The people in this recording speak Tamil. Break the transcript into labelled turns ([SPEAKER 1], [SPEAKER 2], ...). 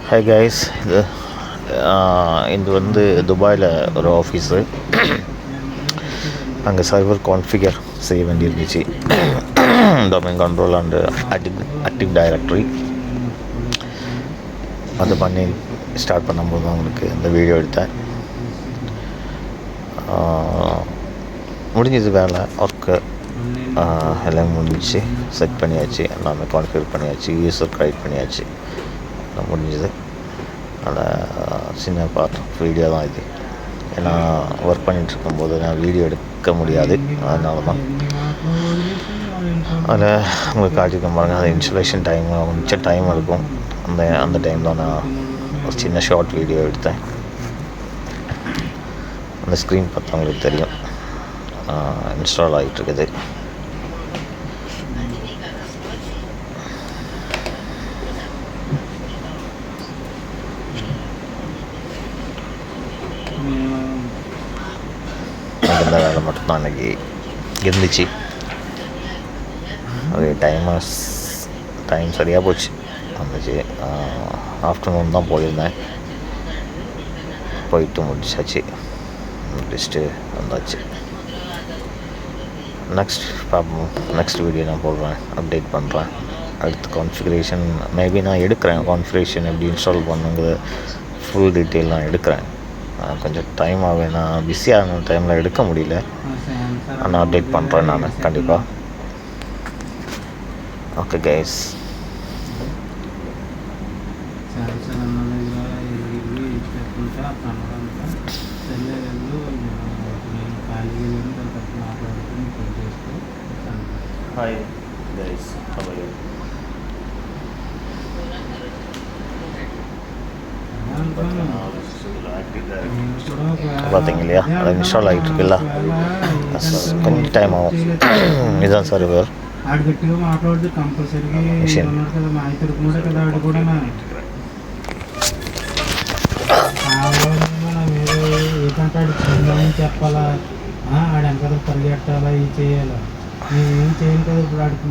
[SPEAKER 1] ஹாய் கைஸ், இது வந்து துபாயில் ஒரு ஆஃபீஸு. அங்கே சர்வர் கான்ஃபிகர் செய்ய வேண்டியிருந்துச்சு. Domain control and active directory அது பண்ணி ஸ்டார்ட் பண்ணும்போது தான் உங்களுக்கு இந்த வீடியோ எடுத்தேன். முடிஞ்சது வேலை, ஒர்க்கு எல்லாம் முடிஞ்சிச்சு. செட் பண்ணியாச்சு, எல்லாமே கான்ஃபிகர் பண்ணியாச்சு, யூஸர் க்ரியேட் பண்ணியாச்சு, எல்லாம் முடிஞ்சது. அதில் சின்ன பார்ட் வீடியோ தான் இது. ஏன்னா ஒர்க் பண்ணிகிட்டு இருக்கும்போது நான் வீடியோ எடுக்க முடியாது, அதனால தான் அதில் உங்களுக்கு காட்டியிருக்க பாருங்கள். அது இன்ஸ்டலேஷன் டைம் மிச்ச டைம் இருக்கும். அந்த டைம் தான் நான் ஒரு சின்ன ஷார்ட் வீடியோ எடுத்தேன். அந்த ஸ்க்ரீன் பார்த்தா உங்களுக்கு தெரியும், இன்ஸ்டால் ஆகிட்டுருக்குது. இந்த வேலை மட்டும்தான் அன்றைக்கி இருந்துச்சு. அது டைம் சரியாக போச்சு வந்துச்சு. ஆஃப்டர்நூன் தான் போயிருந்தேன், போயிட்டு முடிச்சாச்சு, முடிச்சுட்டு வந்தாச்சு. நெக்ஸ்ட் வீடியோ நான் போடுறேன், அப்டேட் பண்ணுறேன். அடுத்த கான்ஃபிகரேஷன் மேபி நான் எடுக்கிறேன். கான்ஃபிகரேஷன் எப்படி இன்ஸ்டால் பண்ணுங்கிற ஃபுல் டீட்டெயில் நான் எடுக்கிறேன். கொஞ்சம் டைம் ஆகும், நான் பிஸியான டைமில் எடுக்க முடியல. ஆனால் அப்டேட் பண்ணுறேன் நான் கண்டிப்பாக. ஓகே கைஸ், ஹாய் கைஸ், பார்த்தீங்க இல்லையா, அது இன்ஸ்டால் ஆகிட்டு இருக்குல்ல, கொஞ்சம் டைம் ஆகும். இதுதான் சர்வர் மிஷின்.
[SPEAKER 2] చెప్పాలా ఆడంకదా పరిగెట్టాలా ఇది చేయాలా నేను ఏం చేయను కదా ఇప్పుడు ఆడికి